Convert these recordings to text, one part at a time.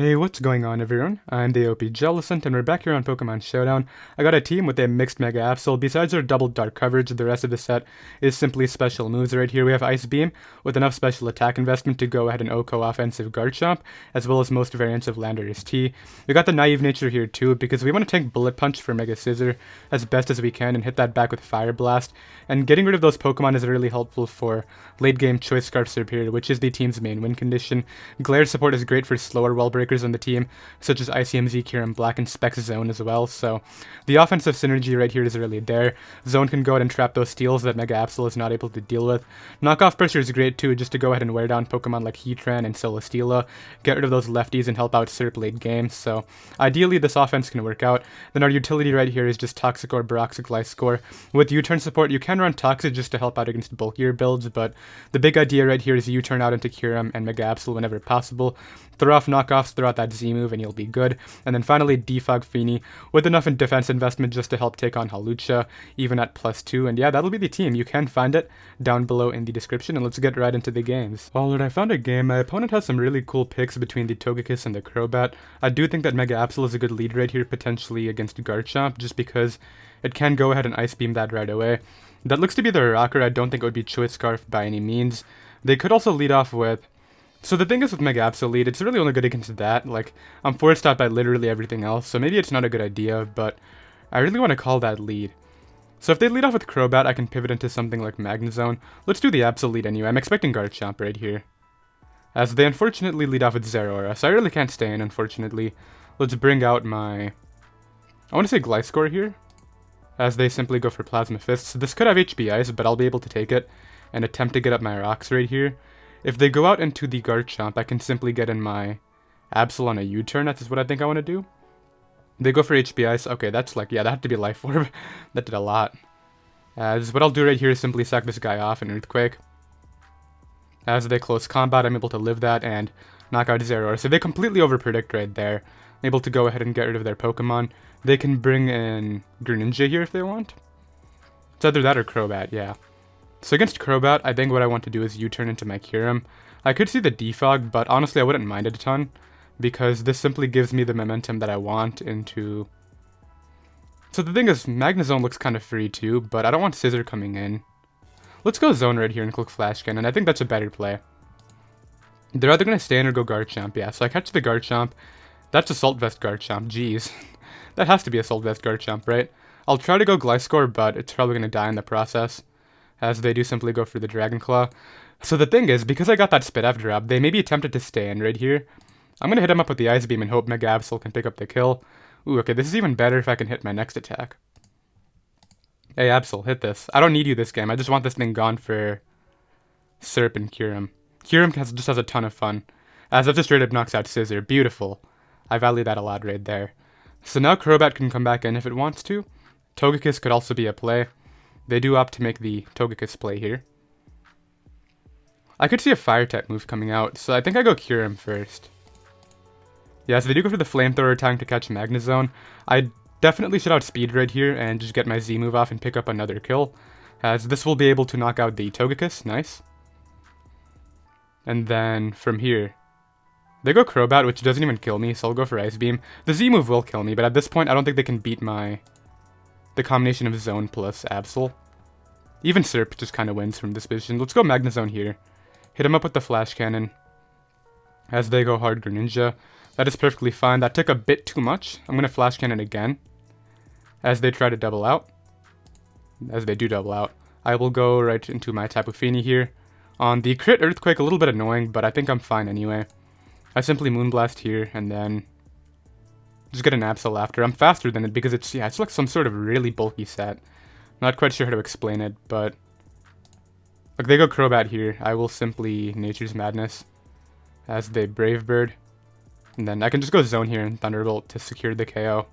Hey, what's going on everyone? I'm the OPJellicent and we're back here on Pokemon Showdown. I got a team with a Mixed Mega Absol. Besides our double dark coverage, the rest of the set is simply special moves right here. We have Ice Beam with enough special attack investment to go ahead and OHKO offensive Garchomp, as well as most variants of Landorus T. We got the Naive Nature here too, because we want to take Bullet Punch for Mega Scizor as best as we can and hit that back with Fire Blast. And getting rid of those Pokemon is really helpful for late game Choice Scarf Serperior, which is the team's main win condition. Glare support is great for slower wall breakers on the team, such as Icium Z, Kyurem-Black, and Specs Zone as well, so the offensive synergy right here is really there. Zone can go ahead and trap those steals that Mega Absol is not able to deal with. Knockoff pressure is great too, just to go ahead and wear down Pokemon like Heatran and Celesteela, get rid of those lefties and help out Serp late game, so ideally this offense can work out. Then our utility right here is just Toxic or Baroxic Gliscor. With U-turn support, you can run Toxic just to help out against bulkier builds, but the big idea right here is U-turn out into Kyurem and Mega Absol whenever possible. Throw off knockoffs, throw out that Z move, and you'll be good. And then finally, Defog Feeny with enough in defense investment just to help take on Hawlucha, even at +2. And yeah, that'll be the team. You can find it down below in the description, and let's get right into the games. Alright, I found a game. My opponent has some really cool picks between the Togekiss and the Crobat. I do think that Mega Absol is a good lead right here, potentially against Garchomp, just because it can go ahead and Ice Beam that right away. That looks to be the rocker. I don't think it would be Choice Scarf by any means. They could also lead off with... So the thing is with Mega Absol lead, it's really only good against that. Like, I'm forced out by literally everything else, so maybe it's not a good idea, but I really want to call that lead. So if they lead off with Crobat, I can pivot into something like Magnezone. Let's do the Absol lead anyway. I'm expecting Garchomp right here, as they unfortunately lead off with Zeraora, so I really can't stay in, unfortunately. Let's bring out my... I want to say Gliscor here, as they simply go for Plasma Fists. This could have HP Ice, but I'll be able to take it and attempt to get up my rocks right here. If they go out into the Garchomp, I can simply get in my Absol on a U-turn. That's what I think I want to do. They go for HP Ice. Okay, that's like, yeah, that had to be Life Orb. That did a lot. As what I'll do right here is simply sack this guy off in Earthquake. As they close combat, I'm able to live that and knock out Zeraora. So they completely overpredict right there. I'm able to go ahead and get rid of their Pokemon. They can bring in Greninja here if they want. It's either that or Crobat, yeah. So against Crobat, I think what I want to do is U-turn into my Kyurem. I could see the Defog, but honestly I wouldn't mind it a ton, because this simply gives me the momentum that I want into... So the thing is, Magnezone looks kind of free too, but I don't want Scizor coming in. Let's go Zone right here and click Flash Cannon. I think that's a better play. They're either going to stay in or go Garchomp, yeah, so I catch the Garchomp. That's Assault Vest Garchomp, jeez. That has to be Assault Vest Garchomp, right? I'll try to go Gliscor, but it's probably going to die in the process, as they do simply go for the Dragon Claw. So the thing is, because I got that Spit F drop, they may be tempted to stay in right here. I'm going to hit him up with the Ice Beam and hope Mega Absol can pick up the kill. Ooh, okay, this is even better if I can hit my next attack. Hey Absol, hit this. I don't need you this game, I just want this thing gone for Serp and Kyurem. Kyurem just has a ton of fun, as that just straight up knocks out Scizor. Beautiful. I value that a lot right there. So now Crobat can come back in if it wants to. Togekiss could also be a play. They do opt to make the Togekiss play here. I could see a Fire-type move coming out, so I think I go Kyurem first. Yeah, so they do go for the Flamethrower tank to catch Magnezone. I definitely should outspeed right here and just get my Z move off and pick up another kill, as this will be able to knock out the Togekiss. Nice. And then from here, they go Crobat, which doesn't even kill me, so I'll go for Ice Beam. The Z move will kill me, but at this point I don't think they can beat the combination of Zone plus Absol. Even Serp just kind of wins from this position. Let's go Magnezone here. Hit him up with the Flash Cannon, as they go hard Greninja. That is perfectly fine. That took a bit too much. I'm going to Flash Cannon again, as they try to double out. As they do double out, I will go right into my Tapu Fini here. On the crit Earthquake, a little bit annoying, but I think I'm fine anyway. I simply Moonblast here, and then just get an Absol after. I'm faster than it because it's like some sort of really bulky set. Not quite sure how to explain it, but... Look, they go Crobat here. I will simply Nature's Madness, as they Brave Bird. And then I can just go Zone here and Thunderbolt to secure the KO.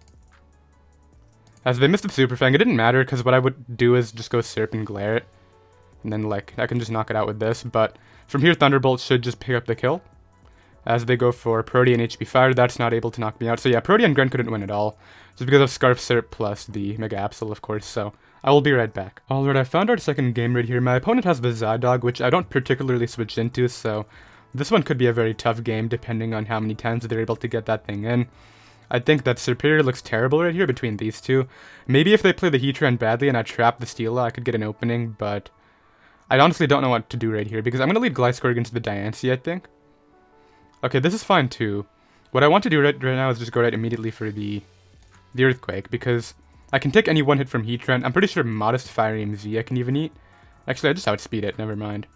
As they missed the Super Fang, it didn't matter, because what I would do is just go Serp and Glare it. And then, like, I can just knock it out with this, but from here Thunderbolt should just pick up the kill. As they go for Protean HP Fire, that's not able to knock me out. So yeah, Protean Gren couldn't win at all, just because of Scarf Serp plus the Mega Absol, of course, so I will be right back. Alright, I found our second game right here. My opponent has the Zydog, which I don't particularly switch into, so This one could be a very tough game depending on how many times they're able to get that thing in. I think that Serperior looks terrible right here between these two. Maybe if they play the Heatran badly and I trap the Steela, I could get an opening, but I honestly don't know what to do right here because I'm going to lead Gliscor against the Diancie, I think. Okay, this is fine too. What I want to do right now is just go right immediately for the Earthquake because I can take any one hit from Heatran. I'm pretty sure Modest Kyurem Z I can even eat. Actually, I just outspeed it, never mind.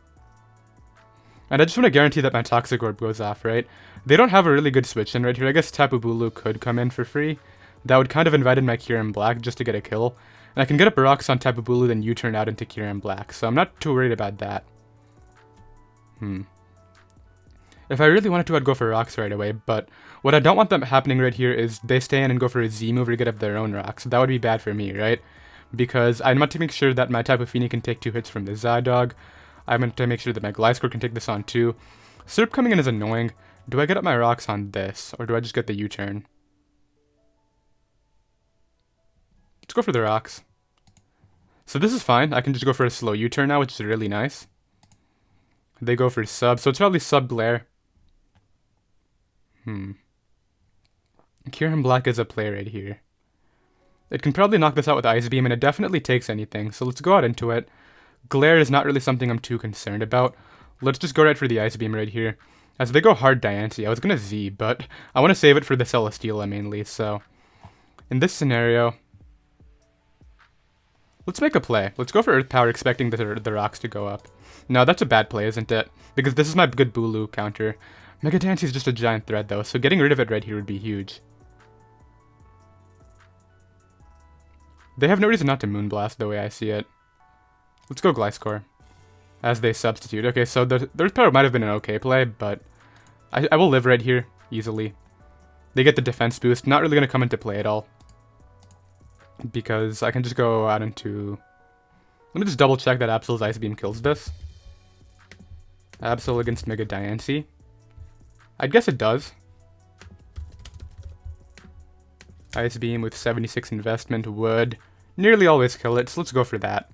And I just want to guarantee that my Toxic Orb goes off, right? They don't have a really good switch in right here. I guess Tapu Bulu could come in for free. That would kind of invite in my Kyurem-Black just to get a kill. And I can get up rocks on Tapu Bulu, then U-turn out into Kyurem-Black. So I'm not too worried about that. If I really wanted to, I'd go for rocks right away. But what I don't want them happening right here is they stay in and go for a Z move or get up their own rocks. That would be bad for me, right? Because I want to make sure that my Tapu Fini can take 2 hits from the Zydog. I want to make sure that my Gliscor can take this on too. Serp coming in is annoying. Do I get up my rocks on this, or do I just get the U-turn? Let's go for the rocks. So this is fine. I can just go for a slow U-turn now, which is really nice. They go for sub, so it's probably sub Glare. Kyurem-Black is a play right here. It can probably knock this out with Ice Beam, and it definitely takes anything, so let's go out into it. Glare is not really something I'm too concerned about. Let's just go right for the Ice Beam right here. As they go hard Diancie, I was going to Z, but I want to save it for the Celesteela mainly, so... In this scenario... Let's make a play. Let's go for Earth Power expecting the rocks to go up. No, that's a bad play, isn't it? Because this is my good Bulu counter. Mega Diancie is just a giant threat though, so getting rid of it right here would be huge. They have no reason not to Moonblast the way I see it. Let's go Gliscor. As they substitute. Okay, so the Earth Power might have been an okay play, but I will live right here, easily. They get the defense boost, not really going to come into play at all. Because I can just go out into... Let me just double check that Absol's Ice Beam kills this. Absol against Mega Diancie. I guess it does. Ice Beam with 76 investment would nearly always kill it, so let's go for that.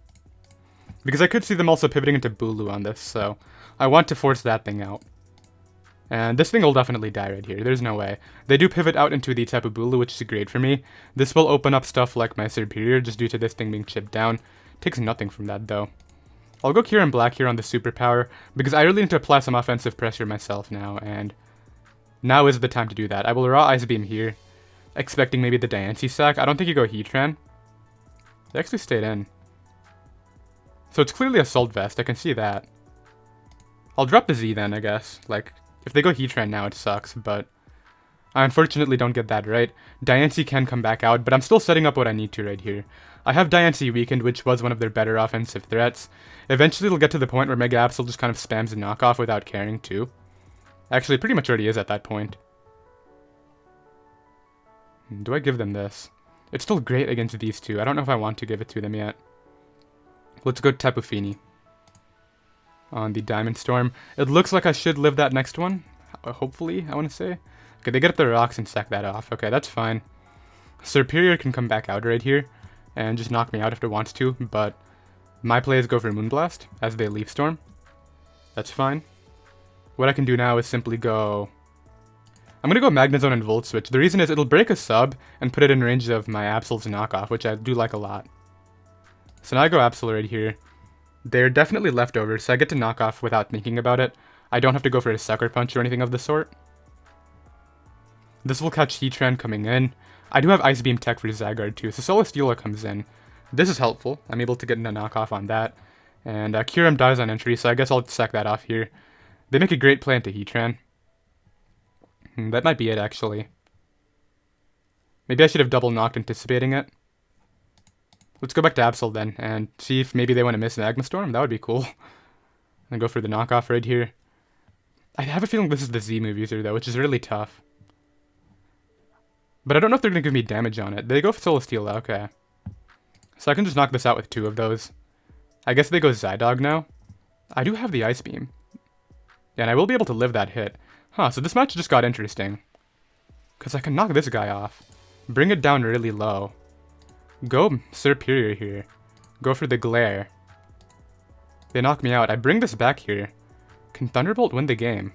Because I could see them also pivoting into Bulu on this, so I want to force that thing out. And this thing will definitely die right here, there's no way. They do pivot out into the Tapu Bulu, which is great for me. This will open up stuff like my Serperior, just due to this thing being chipped down. Takes nothing from that, though. I'll go Kyurem-Black here on the Superpower, because I really need to apply some offensive pressure myself now, and now is the time to do that. I will Raw Ice Beam here, expecting maybe the Diancie sack. I don't think you go Heatran. They actually stayed in. So it's clearly Assault Vest, I can see that. I'll drop the Z then, I guess. Like, if they go Heatran now, it sucks, but I unfortunately don't get that right. Diancie can come back out, but I'm still setting up what I need to right here. I have Diancie weakened, which was one of their better offensive threats. Eventually it'll get to the point where Mega Absol just kind of spams a knockoff without caring too. Actually, pretty much already is at that point. Do I give them this? It's still great against these two. I don't know if I want to give it to them yet. Let's go Tapu Fini on the Diamond Storm. It looks like I should live that next one. Hopefully, I want to say. Okay, they get up the rocks and sack that off. Okay, that's fine. Serperior can come back out right here and just knock me out if it wants to, but my play is go for Moonblast as they Leaf Storm. That's fine. What I can do now is simply go... I'm going to go Magnezone and Volt Switch. The reason is it'll break a sub and put it in range of my Absol's knockoff, which I do like a lot. So now I go Absol right here. They're definitely leftovers, so I get to knock off without thinking about it. I don't have to go for a Sucker Punch or anything of the sort. This will catch Heatran coming in. I do have Ice Beam Tech for Zygarde too, so Celesteela comes in. This is helpful. I'm able to get a knockoff on that. And Kyurem dies on entry, so I guess I'll sack that off here. They make a great play into Heatran. That might be it, actually. Maybe I should have double knocked anticipating it. Let's go back to Absol then, and see if maybe they want to miss Magma Storm. That would be cool. And go for the knockoff right here. I have a feeling this is the Z move user, though, which is really tough. But I don't know if they're going to give me damage on it. They go for Celesteela, okay. So I can just knock this out with 2 of those. I guess they go Zydog now. I do have the Ice Beam. Yeah, and I will be able to live that hit. Huh, so this match just got interesting. Because I can knock this guy off. Bring it down really low. Go Serperior here. Go for the Glare. They knock me out. I bring this back here. Can Thunderbolt win the game?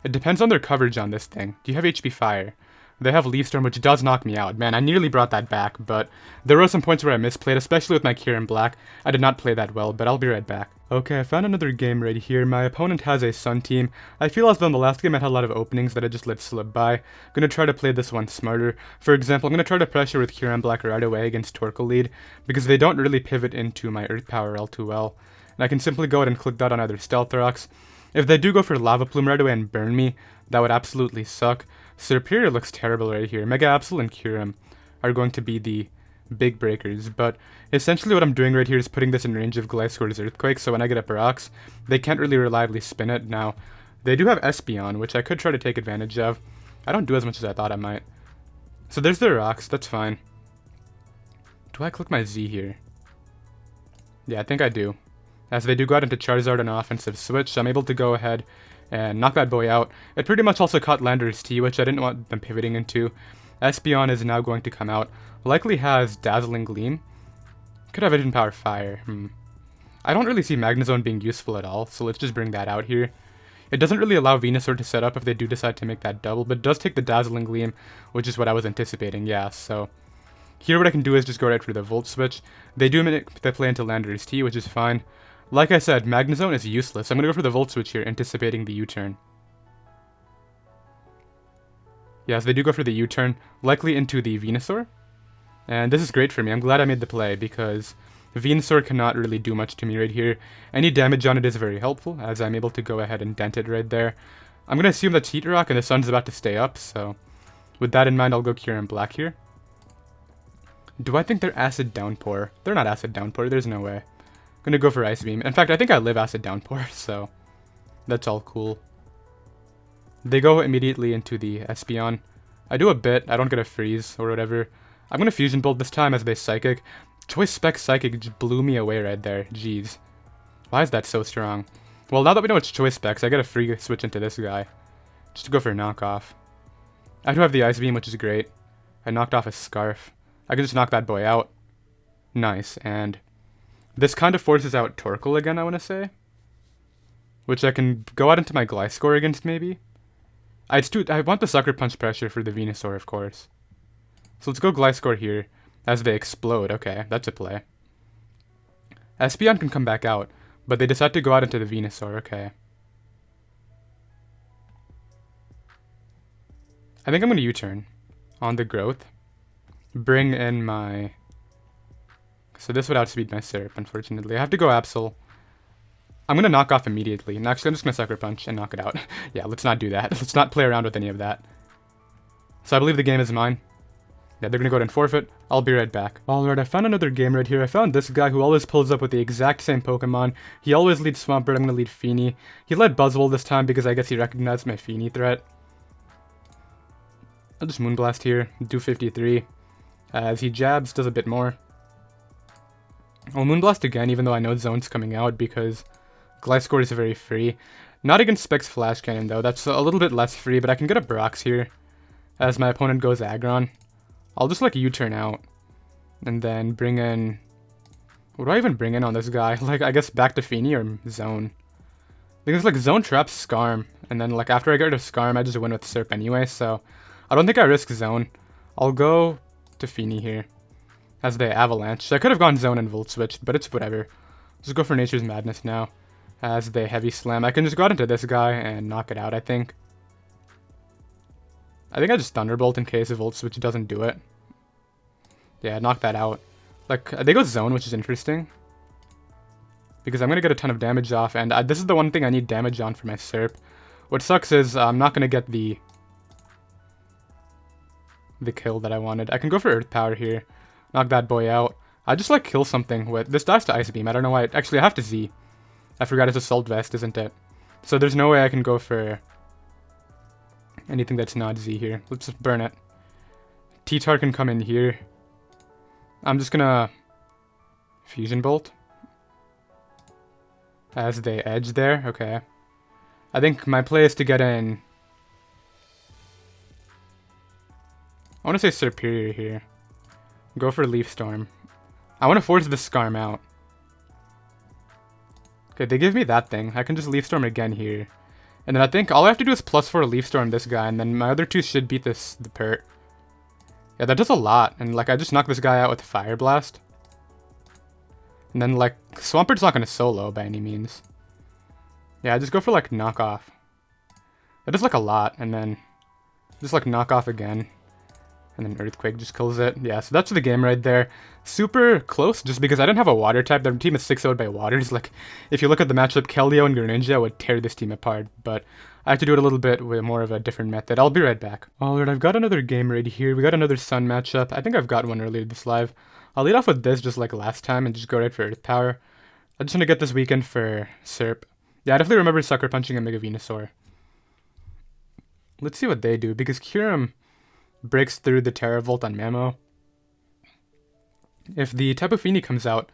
It depends on their coverage on this thing. Do you have HP Fire? They have Leaf Storm, which does knock me out. Man, I nearly brought that back, but there were some points where I misplayed, especially with my Kyurem-Black. I did not play that well, but I'll be right back. Okay, I found another game right here. My opponent has a Sun team. I feel as though in the last game I had a lot of openings that I just let slip by. I'm gonna try to play this one smarter. For example, I'm gonna try to pressure with Kyurem-Black right away against Torkoal lead, because they don't really pivot into my Earth Power all too well. And I can simply go ahead and click that on either Stealth Rocks. If they do go for Lava Plume right away and burn me, that would absolutely suck. Serperior looks terrible right here. Mega Absol and Kyurem are going to be the big breakers, but essentially what I'm doing right here is putting this in range of Gliscor's Earthquake, so when I get up rocks, they can't really reliably spin it. Now, they do have Espeon, which I could try to take advantage of. I don't do as much as I thought I might. So there's their rocks, that's fine. Do I click my Z here? Yeah, I think I do. As they do go out into Charizard on an offensive switch, so I'm able to go ahead and knock that boy out. It pretty much also caught Lander's T, which I didn't want them pivoting into. Espeon is now going to come out. Likely has Dazzling Gleam. Could have Vision Power Fire. I don't really see Magnezone being useful at all, so let's just bring that out here. It doesn't really allow Venusaur to set up if they do decide to make that double, but it does take the Dazzling Gleam, which is what I was anticipating, yeah, so... Here what I can do is just go right for the Volt Switch. They do play into Lander's T, which is fine. Like I said, Magnezone is useless. I'm going to go for the Volt Switch here, anticipating the U-turn. Yes, they do go for the U-turn, likely into the Venusaur. And this is great for me. I'm glad I made the play, because Venusaur cannot really do much to me right here. Any damage on it is very helpful, as I'm able to go ahead and dent it right there. I'm going to assume that's Heat Rock, and the sun's about to stay up, so... With that in mind, I'll go Kyurem-Black here. Do I think they're Acid Downpour? They're not Acid Downpour, there's no way. I'm gonna go for Ice Beam. In fact, I think I live Acid Downpour, so that's all cool. They go immediately into the Espeon. I do a bit, I don't get a freeze or whatever. I'm gonna Fusion Bolt this time as they Psychic. Choice Spec Psychic just blew me away right there, jeez. Why is that so strong? Well, now that we know it's Choice Specs, I get a free switch into this guy. Just to go for a knockoff. I do have the Ice Beam, which is great. I knocked off a Scarf. I can just knock that boy out. Nice, and... This kind of forces out Torkoal again, I want to say. Which I can go out into my Gliscor against, maybe. I want the Sucker Punch pressure for the Venusaur, of course. So let's go Gliscor here, as they explode. Okay, that's a play. Espeon can come back out, but they decide to go out into the Venusaur. Okay. I think I'm going to U-turn on the Growth. Bring in my... So this would outspeed my Serp, unfortunately. I have to go Absol. I'm going to knock off immediately. And actually, I'm just going to Sucker Punch and knock it out. Yeah, let's not do that. Let's not play around with any of that. So I believe the game is mine. Yeah, they're going to go ahead and forfeit. I'll be right back. Alright, I found another game right here. I found this guy who always pulls up with the exact same Pokemon. He always leads Swampert. I'm going to lead Feeny. He led Buzzwole this time because I guess he recognized my Feeny threat. I'll just Moonblast here. Do 53. As he jabs, does a bit more. I'll Moonblast again, even though I know Zone's coming out, because Gliscor is very free. Not against Specs Flash Cannon, though. That's a little bit less free, but I can get a Brox here, as my opponent goes Aggron. I'll just, like, U-turn out, and then bring in... What do I even bring in on this guy? Like, I guess back to Feeny or Zone. Because, like, Zone traps Skarm, and then, like, after I get rid of Skarm, I just win with Serp anyway, so... I don't think I risk Zone. I'll go to Feeny here. As they Avalanche. I could have gone Zone and Volt Switched, but it's whatever. Just go for Nature's Madness now. As they Heavy Slam. I can just go out into this guy and knock it out, I think. I just Thunderbolt in case a Volt Switch doesn't do it. Yeah, knock that out. Like, they go Zone, which is interesting. Because I'm going to get a ton of damage off, and this is the one thing I need damage on for my Serp. What sucks is I'm not going to get the kill that I wanted. I can go for Earth Power here. Knock that boy out. I just, like, kill something with... This dies to Ice Beam. I don't know why. Actually, I have to Z. I forgot it's Assault Vest, isn't it? So there's no way I can go for anything that's not Z here. Let's just burn it. T-Tar can come in here. I'm just gonna Fusion Bolt. As they edge there. Okay. I think my play is to get in... I want to say Serperior here. Go for Leaf Storm. I want to force the Skarm out. Okay, they give me that thing. I can just Leaf Storm again here. And then I think all I have to do is +4 Leaf Storm this guy, and then my other two should beat the Pert. Yeah, that does a lot, and like I just knocked this guy out with Fire Blast. And then like Swampert's not gonna solo by any means. Yeah, I just go for like knockoff. That does like a lot, and then just like knockoff again. And then Earthquake just kills it. Yeah, so that's the game right there. Super close, just because I didn't have a water type. Their team is 6-0'd by waters. Like, if you look at the matchup, Keldeo and Greninja would tear this team apart. But I have to do it a little bit with more of a different method. I'll be right back. Alright, I've got another game right here. We got another Sun matchup. I think I've got one earlier this live. I'll lead off with this just like last time and just go right for Earth Power. I just want to get this weekend for Serp. Yeah, I definitely remember Sucker Punching a Mega Venusaur. Let's see what they do, because Kyurem breaks through the Teravolt on Mamo. If the Tapu Fini comes out,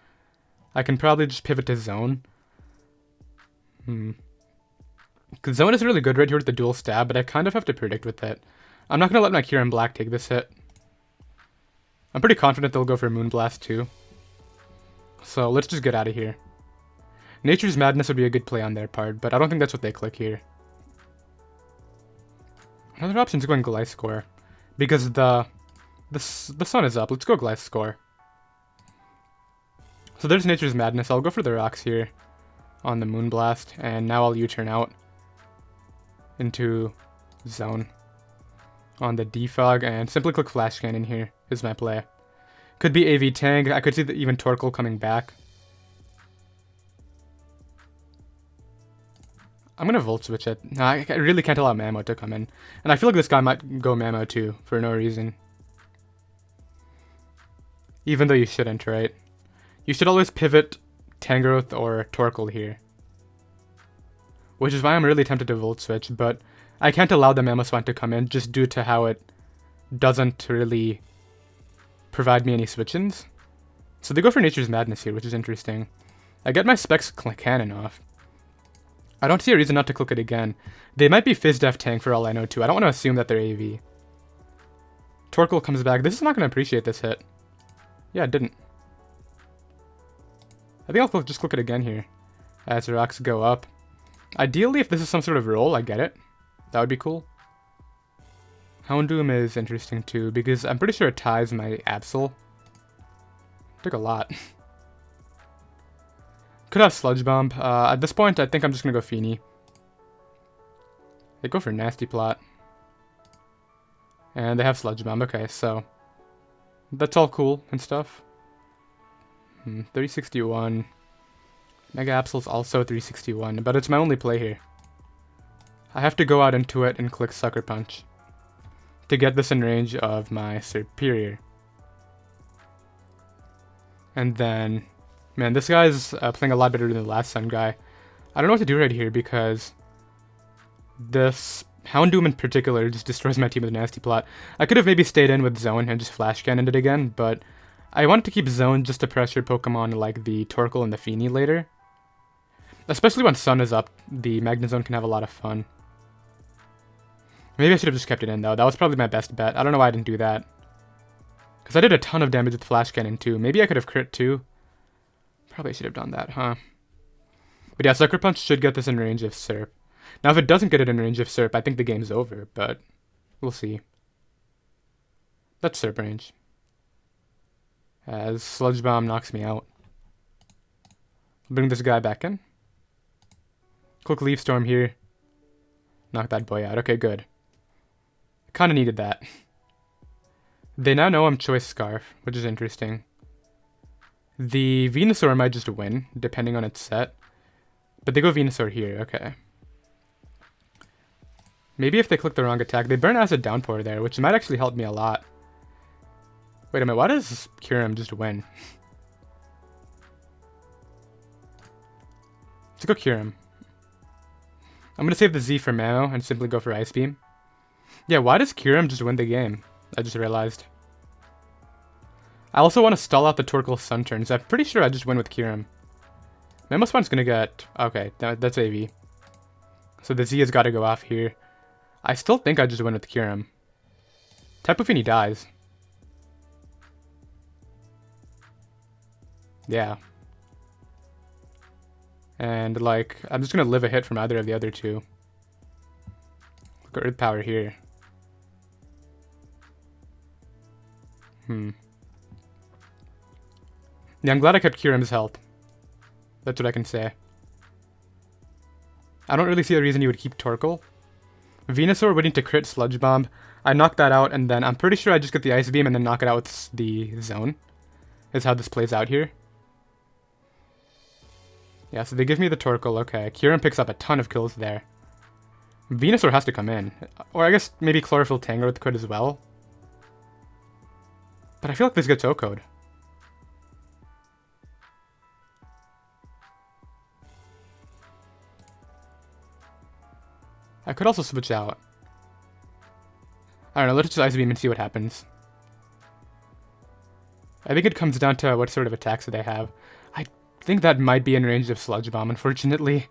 I can probably just pivot to Zone. Because Zone is really good right here with the dual stab, but I kind of have to predict with it. I'm not going to let my Kyurem-Black take this hit. I'm pretty confident they'll go for Moonblast too. So let's just get out of here. Nature's Madness would be a good play on their part, but I don't think that's what they click here. Another option is going Gliscor, because the sun is up. Let's go Gliscor. So there's Nature's Madness. I'll go for the rocks here on the Moonblast, and now I'll U-turn out into Zone on the Defog, and simply click Flash Cannon here is my play. Could be AV Tang. I could see even Torkoal coming back. I'm gonna Volt Switch it. No, I really can't allow Mamo to come in. And I feel like this guy might go Mamo too, for no reason. Even though you shouldn't, right? You should always pivot Tangrowth or Torkoal here. Which is why I'm really tempted to Volt Switch, but I can't allow the Mamoswine to come in just due to how it doesn't really provide me any switch-ins. So they go for Nature's Madness here, which is interesting. I get my Specs Cannon off. I don't see a reason not to click it again. They might be Fizz-Def Tank for all I know too. I don't want to assume that they're AV. Torkoal comes back. This is not going to appreciate this hit. Yeah, it didn't. I think I'll just click it again here as the rocks go up. Ideally, if this is some sort of roll, I get it. That would be cool. Houndoom is interesting too, because I'm pretty sure it ties my Absol. Took a lot. Could have Sludge Bomb. At this point, I think I'm just going to go Fini. They go for Nasty Plot. And they have Sludge Bomb. Okay, so that's all cool and stuff. 361. Mega Absol's also 361, but it's my only play here. I have to go out into it and click Sucker Punch to get this in range of my Serperior. And then, man, this guy's playing a lot better than the last Sun guy. I don't know what to do right here because this Houndoom in particular just destroys my team with a Nasty Plot. I could have maybe stayed in with Zone and just Flash Cannoned it again, but I wanted to keep Zone just to pressure Pokemon like the Torkoal and the Fini later. Especially when Sun is up, the Magnezone can have a lot of fun. Maybe I should have just kept it in though. That was probably my best bet. I don't know why I didn't do that. Because I did a ton of damage with Flash Cannon too. Maybe I could have crit too. Probably should have done that, huh? But yeah, Sucker Punch should get this in range of Serp. Now if it doesn't get it in range of Serp, I think the game's over, but we'll see. That's Serp range. As Sludge Bomb knocks me out. Bring this guy back in. Quick Leaf Storm here. Knock that boy out. Okay, good. Kinda needed that. They now know I'm Choice Scarf, which is interesting. The Venusaur might just win, depending on its set. But they go Venusaur here, okay. Maybe if they click the wrong attack, they burn Acid Downpour there, which might actually help me a lot. Wait a minute, why does Kyurem just win? Let's go Kyurem. I'm going to save the Z for Mano and simply go for Ice Beam. Yeah, why does Kyurem just win the game? I just realized. I also want to stall out the Torkoal Sun turns. I'm pretty sure I just win with Kyurem. Mamoswine's going to get... Okay, that's AV. So the Z has got to go off here. I still think I just win with Kyurem. Tapu Fini dies. Yeah. And, like, I'm just going to live a hit from either of the other two. Click Earth Power here. Yeah, I'm glad I kept Kyurem's health. That's what I can say. I don't really see a reason you would keep Torkoal. Venusaur waiting to crit Sludge Bomb. I knock that out, and then I'm pretty sure I just get the Ice Beam and then knock it out with the Zone. Is how this plays out here. Yeah, so they give me the Torkoal, okay. Kyurem picks up a ton of kills there. Venusaur has to come in. Or I guess maybe Chlorophyll Tangrowth could as well. But I feel like this gets OHKO'd. I could also switch out. I don't know, let's just Ice Beam and see what happens. I think it comes down to what sort of attacks they have. I think that might be in range of Sludge Bomb, unfortunately.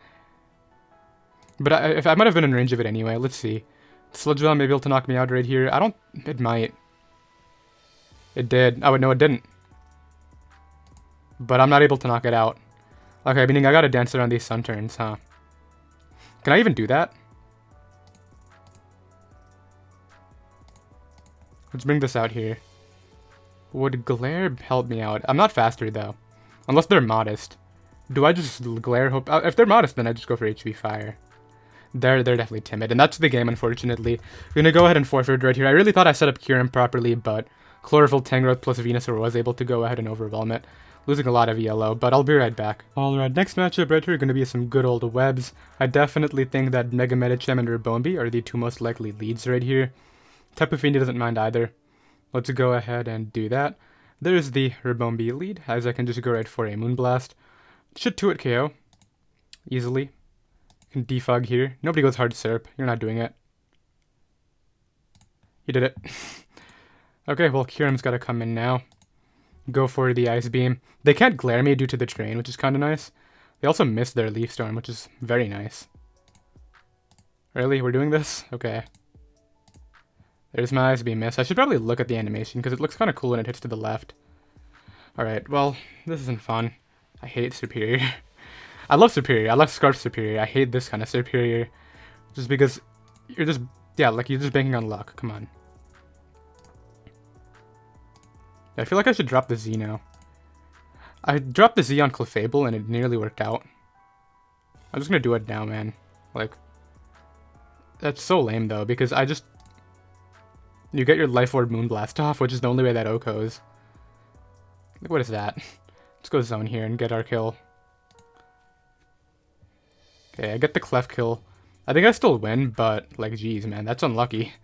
But if I might have been in range of it anyway, let's see. Sludge Bomb may be able to knock me out right here. I don't... It might. It did. Oh, no, it didn't. But I'm not able to knock it out. Okay, meaning I gotta dance around these Sun turns, huh? Can I even do that? Let's bring this out here. Would Glare help me out? I'm not faster, though. Unless they're modest. Do I just Glare hope? If they're modest, then I just go for HP Fire. They're definitely timid, and that's the game, unfortunately. I'm gonna go ahead and forfeit right here. I really thought I set up Kyurem properly, but Chlorophyll Tangrowth plus Venusaur was able to go ahead and overwhelm it. Losing a lot of yellow, but I'll be right back. Alright, next matchup right here are going to be some good old webs. I definitely think that Mega Medicham and Ribombee are the two most likely leads right here. Tapu Fini doesn't mind either. Let's go ahead and do that. There's the Ribombee lead, as I can just go right for a Moonblast. Should 2-hit KO. Easily. Can defog here. Nobody goes hard Serp. You're not doing it. You did it. Okay, well, Kyurem's got to come in now. Go for the Ice Beam. They can't glare me due to the train, which is kind of nice. They also missed their Leaf Storm, which is very nice. Really? We're doing this? Okay. There's my Ice Beam miss. I should probably look at the animation, because it looks kind of cool when it hits to the left. Alright, well, this isn't fun. I hate Serperior. I love Serperior. I love Scarf Serperior. I hate this kind of Serperior. Just because you're just... Yeah, like, you're just banking on luck. Come on. I feel like I should drop the Z now. I dropped the Z on Clefable and it nearly worked out. I'm just gonna do it now, man. Like, that's so lame though, because I just... You get your Life Orb Moonblast off, which is the only way that OHKOs. Like, what is that? Let's go Zone here and get our kill. Okay, I get the Clef kill. I think I still win, but, like, geez, man, that's unlucky.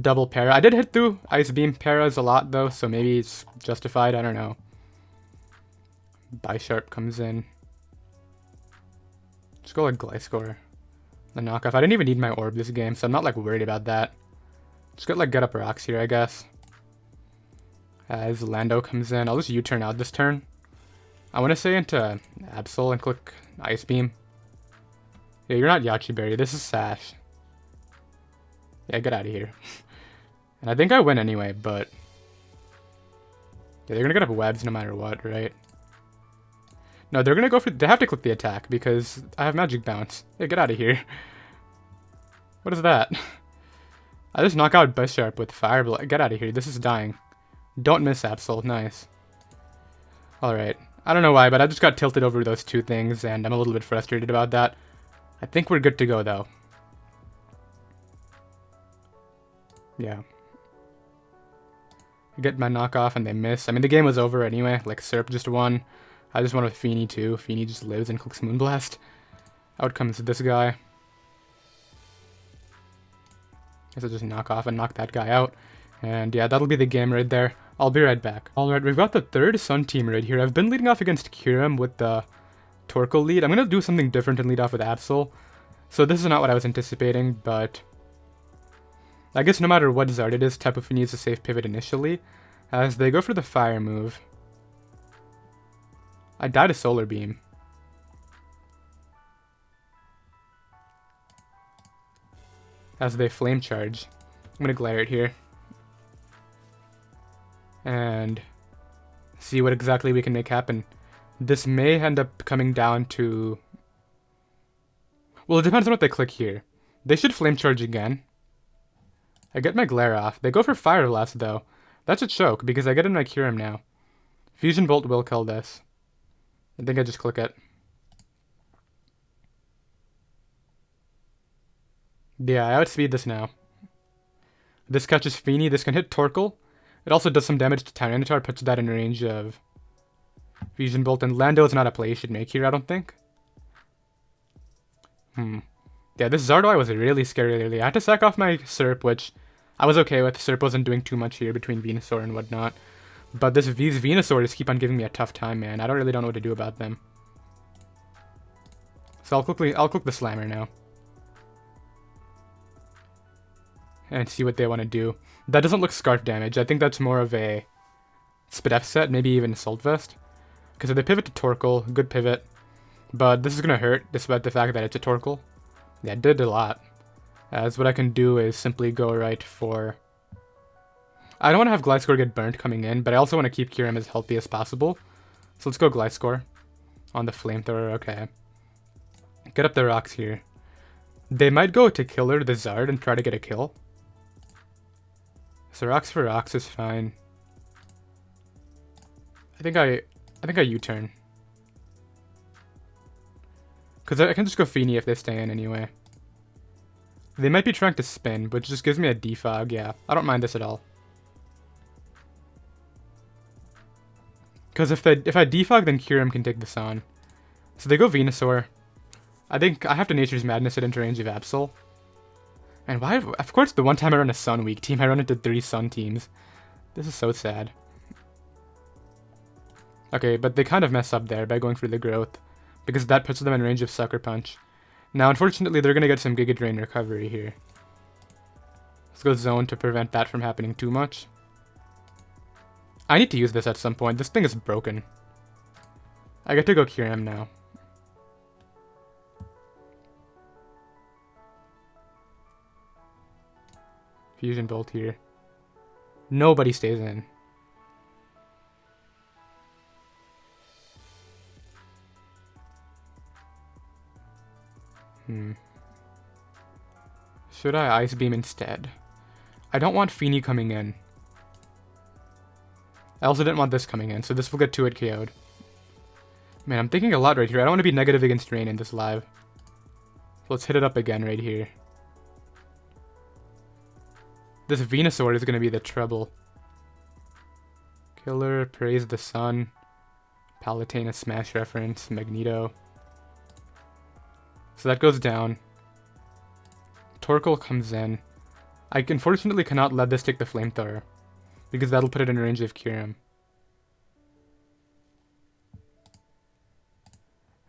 Double para. I did hit through Ice Beam paras a lot, though, so maybe it's justified. I don't know. Bisharp comes in. Just go like Gliscor. The knockoff. I didn't even need my orb this game, so I'm not, like, worried about that. Just get, like, Get Up Rocks here, I guess. As Lando comes in. I'll just U-turn out this turn. I want to say into Absol and click Ice Beam. Yeah, you're not Yachi Berry. This is Sash. Yeah, get out of here. And I think I win anyway, but... Yeah, they're gonna get up webs no matter what, right? No, they're gonna go for... They have to click the attack, because I have Magic Bounce. Yeah, get out of here. What is that? I just knock out Bisharp with Fire Blast. Get out of here. This is dying. Don't miss Absol. Nice. Alright. I don't know why, but I just got tilted over those two things, and I'm a little bit frustrated about that. I think we're good to go, though. Yeah. I get my knockoff and they miss. I mean, the game was over anyway. Like, Serp just won. I just won with Fini too. Fini just lives and clicks Moonblast. Out comes this guy. Guess I'll just knock off and knock that guy out. And yeah, that'll be the game right there. I'll be right back. Alright, we've got the third Sun team right here. I've been leading off against Kyurem with the Torkoal lead. I'm going to do something different and lead off with Absol. So this is not what I was anticipating, but... I guess no matter what Zard it is, Tapu Fini is a safe pivot initially, as they go for the Fire move. I died a Solar Beam. As they Flame Charge. I'm gonna glare it here. And see what exactly we can make happen. This may end up coming down to... Well, it depends on what they click here. They should Flame Charge again. I get my Glare off. They go for Fire Blast, though. That's a choke, because I get in my Kyurem now. Fusion Bolt will kill this. I think I just click it. Yeah, I outspeed this now. This catches Feeny. This can hit Torkoal. It also does some damage to Tyranitar, puts that in range of Fusion Bolt. And Lando is not a play you should make here, I don't think. Yeah, this Zardoi was really scary early. I had to sack off my Serp, which I was okay with. Serp wasn't doing too much here between Venusaur and whatnot. But these Venusaur just keep on giving me a tough time, man. I don't really know what to do about them. So I'll click the Slammer now. And see what they want to do. That doesn't look Scarf damage. I think that's more of a Spidef set, maybe even Assault Vest. Because if they pivot to Torkoal, good pivot. But this is going to hurt, despite the fact that it's a Torkoal. Yeah, it did a lot. As what I can do is simply go right for... I don't want to have Gliscor get burnt coming in, but I also want to keep Kyurem as healthy as possible. So let's go Gliscor on the Flamethrower, okay. Get up the rocks here. They might go to Killer the Zard and try to get a kill. So rocks for rocks is fine. I think I U-turn. Because I can just go Feeny if they stay in anyway. They might be trying to spin, but just gives me a defog. Yeah, I don't mind this at all. Because if I defog, then Kyurem can take this on. So they go Venusaur. I think I have to Nature's Madness it into range of Absol. And why? Of course, the one time I run a Sun weak team, I run into 3 Sun teams. This is so sad. Okay, but they kind of mess up there by going for the growth, because that puts them in range of Sucker Punch. Now, unfortunately, they're going to get some Giga Drain recovery here. Let's go Zone to prevent that from happening too much. I need to use this at some point. This thing is broken. I get to go Kyurem now. Fusion Bolt here. Nobody stays in. Should I Ice Beam instead? I don't want Feeny coming in. I also didn't want this coming in, so this will get 2-hit KO'd. Man, I'm thinking a lot right here. I don't want to be negative against rain in this live. So let's hit it up again right here. This Venusaur is going to be the trouble. Killer, Praise the Sun, Palutena Smash reference, Magneto. So that goes down. Torkoal comes in. I unfortunately cannot let this take the Flamethrower, because that'll put it in range of Kyurem.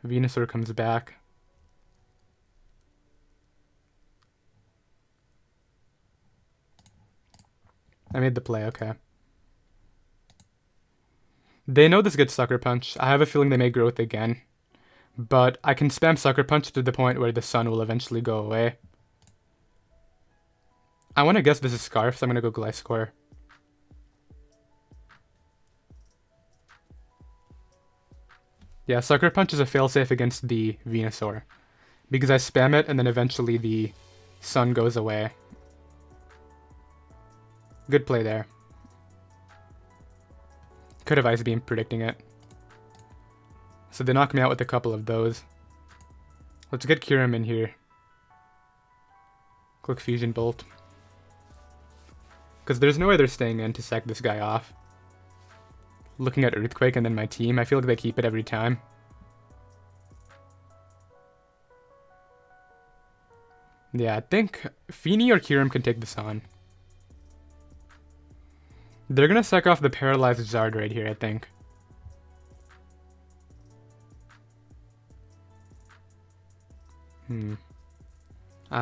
Venusaur comes back. I made the play, okay. They know this gets Sucker Punch. I have a feeling they may growth again. But I can spam Sucker Punch to the point where the sun will eventually go away. I want to guess this is Scarf, so I'm going to go Gliscor. Yeah, Sucker Punch is a failsafe against the Venusaur, because I spam it and then eventually the sun goes away. Good play there. Could have Ice Beam predicting it. So they knock me out with a couple of those. Let's get Kyurem in here. Click Fusion Bolt. Because there's no way they're staying in to sack this guy off. Looking at Earthquake and then my team, I feel like they keep it every time. Yeah, I think Feeny or Kyurem can take this on. They're gonna sack off the paralyzed Zard right here, I think. I'm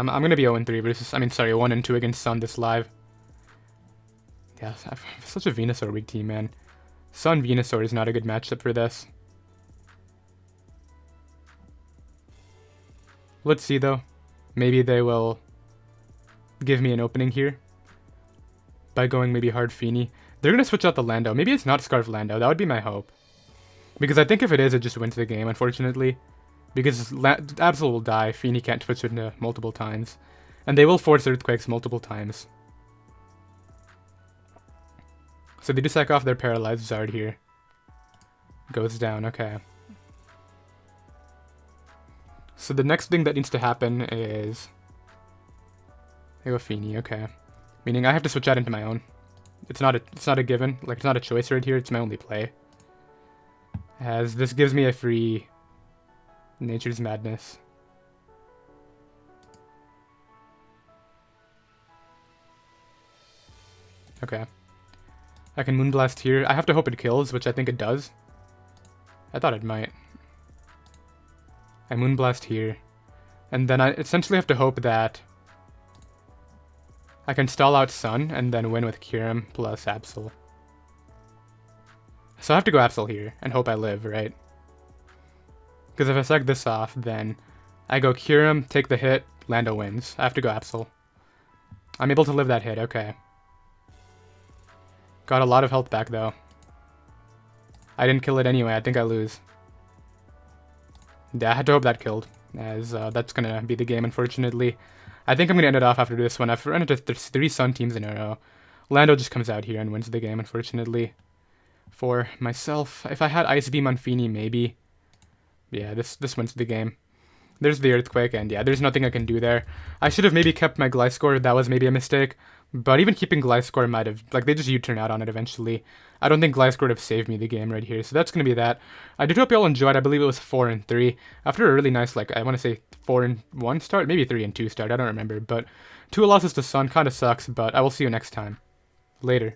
gonna be 0-3 versus, 1-2 against Sun this live. Yeah, I have such a Venusaur weak team, man. Sun Venusaur is not a good matchup for this. Let's see though. Maybe they will give me an opening here by going maybe hard Feeny. They're gonna switch out the Lando. Maybe it's not Scarf Lando. That would be my hope. Because I think if it is, it just wins the game, unfortunately. Because Absol will die. Feeny can't switch it into multiple times. And they will force Earthquakes multiple times. So they do sack off their paralyzed Zard here. Goes down, okay. So the next thing that needs to happen is... I go Feeny, okay. Meaning I have to switch out into my own. It's not a given, like it's not a choice right here, it's my only play. As this gives me a free Nature's Madness. Okay. I can Moonblast here. I have to hope it kills, which I think it does. I thought it might. I Moonblast here. And then I essentially have to hope that I can stall out Sun and then win with Kyurem plus Absol. So I have to go Absol here and hope I live, right? Because if I sack this off, then I go Kyurem, take the hit, Lando wins. I have to go Absol. I'm able to live that hit, okay. Got a lot of health back though. I didn't kill it anyway, I think I lose. Yeah, I had to hope that killed, as that's gonna be the game unfortunately. I think I'm gonna end it off after this one. I've run into 3 Sun teams in a row. Lando just comes out here and wins the game unfortunately. For myself, if I had Ice Beam on Feeny, maybe. Yeah, this wins the game. There's the Earthquake, and yeah, there's nothing I can do there. I should have maybe kept my Gliscor, that was maybe a mistake. But even keeping Gliscor might have, like, they just U-turn out on it eventually. I don't think Gliscor would have saved me the game right here, so that's going to be that. I did hope you all enjoyed. I believe it was 4-3. After a really nice, like, I want to say 4-1 start, maybe 3-2 start, I don't remember. But 2 losses to Sun kind of sucks, but I will see you next time. Later.